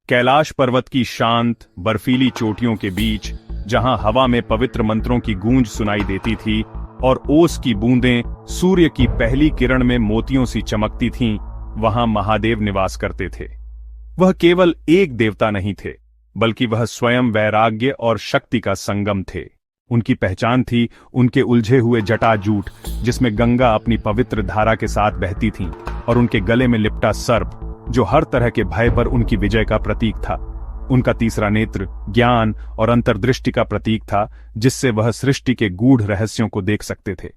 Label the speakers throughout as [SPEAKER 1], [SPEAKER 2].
[SPEAKER 1] कैलाश पर्वत की शांत बर्फीली चोटियों के बीच, जहां हवा में पवित्र मंत्रों की गूंज सुनाई देती थी और ओस की बूंदें सूर्य की पहली किरण में मोतियों सी चमकती थीं, वहां महादेव निवास करते थे। वह केवल एक देवता नहीं थे, बल्कि वह स्वयं वैराग्य और शक्ति का संगम थे। उनकी पहचान थी उनके उलझे हुए जटाजूट, जिसमें गंगा अपनी पवित्र धारा के साथ बहती थीं, और उनके गले में लिपटा सर्प, जो हर तरह के भय पर उनकी विजय का प्रतीक था। उनका तीसरा नेत्र ज्ञान और अंतर्दृष्टि का प्रतीक था, जिससे वह सृष्टि के गूढ़ रहस्यों को देख सकते थे।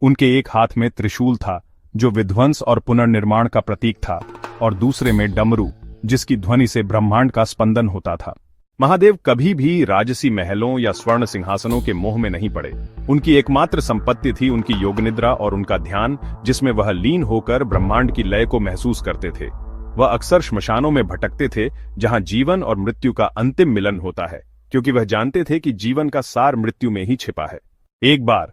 [SPEAKER 1] उनके एक हाथ में त्रिशूल था, जो विध्वंस और पुनर्निर्माण का प्रतीक था, और दूसरे में डमरू, जिसकी ध्वनि से ब्रह्मांड का स्पंदन होता था। महादेव कभी भी राजसी महलों या स्वर्ण सिंहासनों के मोह में नहीं पड़े। उनकी एकमात्र संपत्ति थी उनकी योगनिद्रा और उनका ध्यान, जिसमें वह लीन होकर ब्रह्मांड की लय को महसूस करते थे। वह अक्सर श्मशानों में भटकते थे, जहां जीवन और मृत्यु का अंतिम मिलन होता है, क्योंकि वह जानते थे कि जीवन का सार मृत्यु में ही छिपा है। एक बार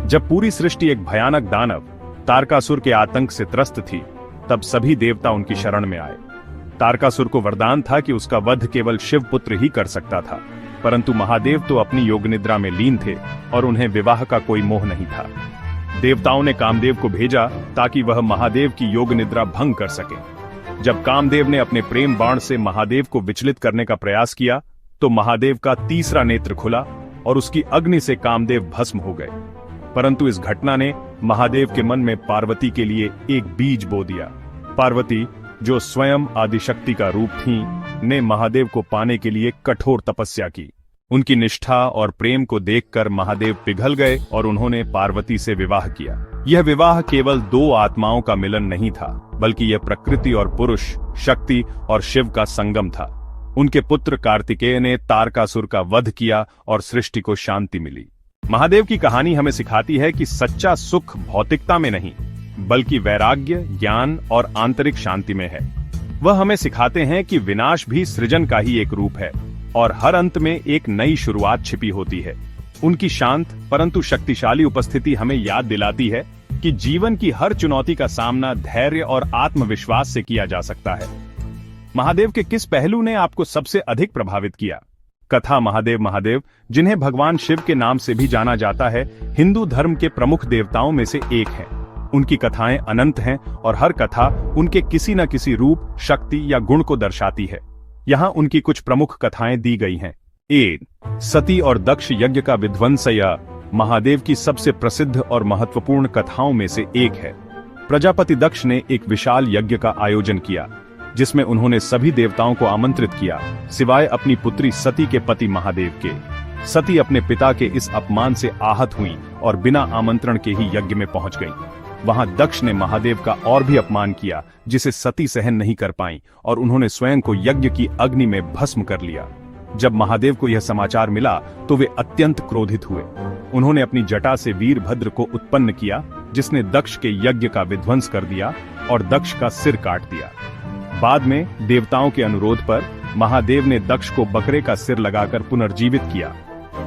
[SPEAKER 1] जब पूरी सृष्टि एक भयानक दानव तारकासुर के आतंक से त्रस्त थी, तब सभी देवता उनकी शरण में आए। तारकासुर को वरदान था कि उसका वध केवल शिवपुत्र ही कर सकता था, परंतु महादेव तो अपनी योगनिद्रा में लीन थे और उन्हें विवाह का कोई मोह नहीं था। देवताओं ने कामदेव को भेजा ताकि वह महादेव की योगनिद्रा भंग कर सके। जब कामदेव ने अपने प्रेम बाण से महादेव को विचलित करने का प्रयास किया, तो महादेव का तीसरा नेत्र खुला और उसकी अग्नि से कामदेव भस्म हो गए। परंतु इस घटना ने महादेव के मन में पार्वती के लिए एक बीज बो दिया। पार्वती, जो स्वयं आदिशक्ति का रूप थीं, ने महादेव को पाने के लिए कठोर तपस्या की। उनकी निष्ठा और प्रेम को देखकर महादेव पिघल गए और उन्होंने पार्वती से विवाह किया। यह विवाह केवल दो आत्माओं का मिलन नहीं था, बल्कि यह प्रकृति और पुरुष, शक्ति और शिव का संगम था। उनके पुत्र कार्तिकेय ने तारकासुर का वध किया और सृष्टि को शांति मिली। महादेव की कहानी हमें सिखाती है कि सच्चा सुख भौतिकता में नहीं, बल्कि वैराग्य, ज्ञान और आंतरिक शांति में है। वह हमें सिखाते हैं कि विनाश भी सृजन का ही एक रूप है और हर अंत में एक नई शुरुआत छिपी होती है। उनकी शांत परंतु शक्तिशाली उपस्थिति हमें याद दिलाती है कि जीवन की हर चुनौती का सामना धैर्य और आत्मविश्वास से किया जा सकता है। महादेव के किस पहलू ने आपको सबसे अधिक प्रभावित किया? कथा महादेव महादेव, जिन्हें भगवान शिव के नाम से भी जाना जाता है, हिंदू धर्म के प्रमुख देवताओं में से एक है। उनकी कथाएं अनंत हैं और हर कथा उनके किसी न किसी रूप, शक्ति या गुण को दर्शाती है। यहाँ उनकी कुछ प्रमुख कथाएं दी गई हैं। सती और दक्ष यज्ञ का विध्वंस महादेव की सबसे प्रसिद्ध और महत्वपूर्ण कथाओं में से एक है। प्रजापति दक्ष ने एक विशाल यज्ञ का आयोजन किया, जिसमें उन्होंने सभी देवताओं को आमंत्रित किया, सिवाय अपनी पुत्री सती के पति महादेव के। सती अपने पिता के इस अपमान से आहत हुई और बिना आमंत्रण के ही यज्ञ में पहुंच गईं। वहां दक्ष ने महादेव का और भी अपमान किया, जिसे सती सहन नहीं कर पाईं, और उन्होंने स्वयं को यज्ञ की अग्नि में भस्म कर लिया। जब महादेव को यह समाचार मिला, तो वे अत्यंत क्रोधित हुए। उन्होंने अपनी जटा से वीरभद्र को उत्पन्न किया, जिसने दक्ष के यज्ञ का विध्वंस कर दिया और दक्ष का सिर काट दिया। बाद में देवताओं के अनुरोध पर महादेव ने दक्ष को बकरे का सिर लगाकर पुनर्जीवित किया।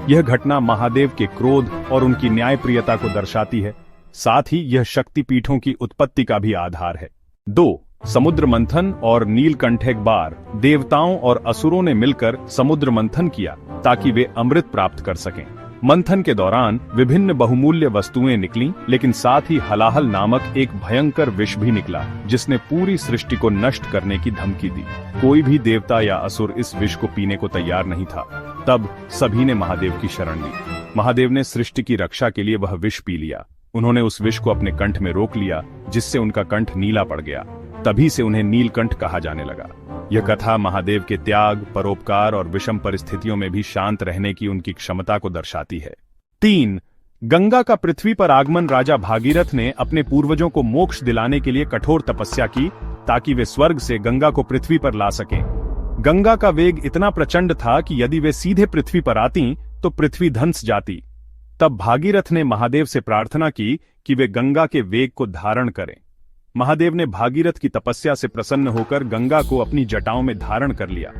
[SPEAKER 1] यह घटना महादेव के क्रोध और उनकी न्यायप्रियता को दर्शाती है। साथ ही यह शक्तिपीठों की उत्पत्ति का भी आधार है। 2. समुद्र मंथन और नीलकंठ। एक बार देवताओं और असुरों ने मिलकर समुद्र मंथन किया ताकि वे अमृत प्राप्त कर सकें। मंथन के दौरान विभिन्न बहुमूल्य वस्तुएं निकलीं, लेकिन साथ ही हलाहल नामक एक भयंकर विष भी निकला, जिसने पूरी सृष्टि को नष्ट करने की धमकी दी। कोई भी देवता या असुर इस विष को पीने को तैयार नहीं था। तब सभी ने महादेव की शरण ली। महादेव ने सृष्टि की रक्षा के लिए वह विष पी लिया। उन्होंने उस विष को अपने कंठ में रोक लिया, जिससे उनका कंठ नीला पड़ गया। तभी से उन्हें नीलकंठ कहा जाने लगा। यह कथा महादेव के त्याग, परोपकार और विषम परिस्थितियों में भी शांत रहने की उनकी क्षमता को दर्शाती है। 3. गंगा का पृथ्वी पर आगमन। राजा भागीरथ ने अपने पूर्वजों को मोक्ष दिलाने के लिए कठोर तपस्या की, ताकि वे स्वर्ग से गंगा को पृथ्वी पर ला सकें। गंगा का वेग इतना प्रचंड था कि यदि वे सीधे पृथ्वी पर आती तो पृथ्वी धंस जाती। तब भागीरथ ने महादेव से प्रार्थना की कि वे गंगा के वेग को धारण करें। महादेव ने भागीरथ की तपस्या से प्रसन्न होकर गंगा को अपनी जटाओं में धारण कर लिया।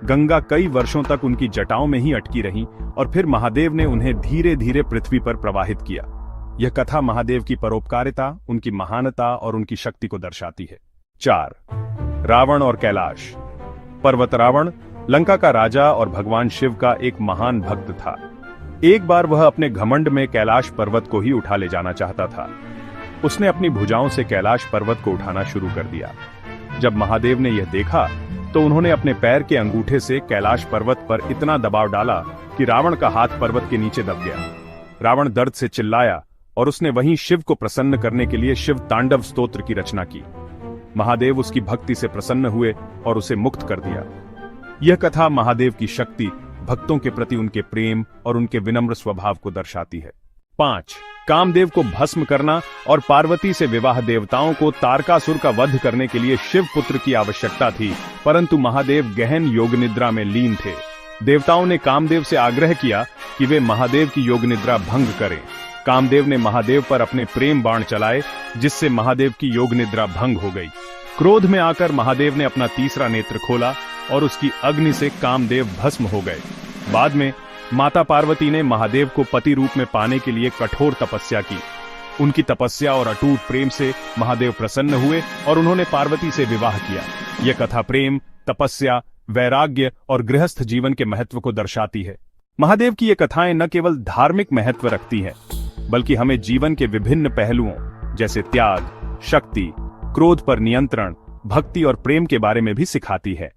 [SPEAKER 1] गंगा कई वर्षों तक उनकी जटाओं में ही अटकी रही और फिर महादेव ने उन्हें धीरे धीरे पृथ्वी पर प्रवाहित किया। यह कथा महादेव की परोपकारिता, उनकी महानता और उनकी शक्ति को दर्शाती है। 4. रावण और कैलाश। पर्वत रावण लंका का राजा और भगवान शिव का एक महान भक्त था। एक बार वह अपने घमंड में कैलाश पर्वत को ही उठा ले जाना चाहता था। उसने अपनी भुजाओं से कैलाश पर्वत को उठाना शुरू कर दिया। जब महादेव ने यह देखा तो उन्होंने अपने पैर के अंगूठे से कैलाश पर्वत पर इतना दबाव डाला कि रावण का हाथ पर्वत के नीचे दब गया। रावण दर्द से चिल्लाया और उसने वहीं शिव को प्रसन्न करने के लिए शिव तांडव स्तोत्र की रचना की। महादेव उसकी भक्ति से प्रसन्न हुए और उसे मुक्त कर दिया। यह कथा महादेव की शक्ति, भक्तों के प्रति उनके प्रेम और उनके विनम्र स्वभाव को दर्शाती है। 5. कामदेव को भस्म करना और पार्वती से विवाह। देवताओं को तारकासुर का वध करने के लिए शिव पुत्र की आवश्यकता थी, परंतु महादेव गहन योग निद्रा में लीन थे। देवताओं ने कामदेव से आग्रह किया कि वे महादेव की योग निद्रा भंग करें। कामदेव ने महादेव पर अपने प्रेम बाण चलाए, जिससे महादेव की योग निद्रा भंग हो गई। क्रोध में आकर महादेव ने अपना तीसरा नेत्र खोला और उसकी अग्नि से कामदेव भस्म हो गए। बाद में माता पार्वती ने महादेव को पति रूप में पाने के लिए कठोर तपस्या की। उनकी तपस्या और अटूट प्रेम से महादेव प्रसन्न हुए और उन्होंने पार्वती से विवाह किया। यह कथा प्रेम, तपस्या, वैराग्य और गृहस्थ जीवन के महत्व को दर्शाती है। महादेव की ये कथाएं न केवल धार्मिक महत्व रखती हैं, बल्कि हमें जीवन के विभिन्न पहलुओं जैसे त्याग, शक्ति, क्रोध पर नियंत्रण, भक्ति और प्रेम के बारे में भी सिखाती है।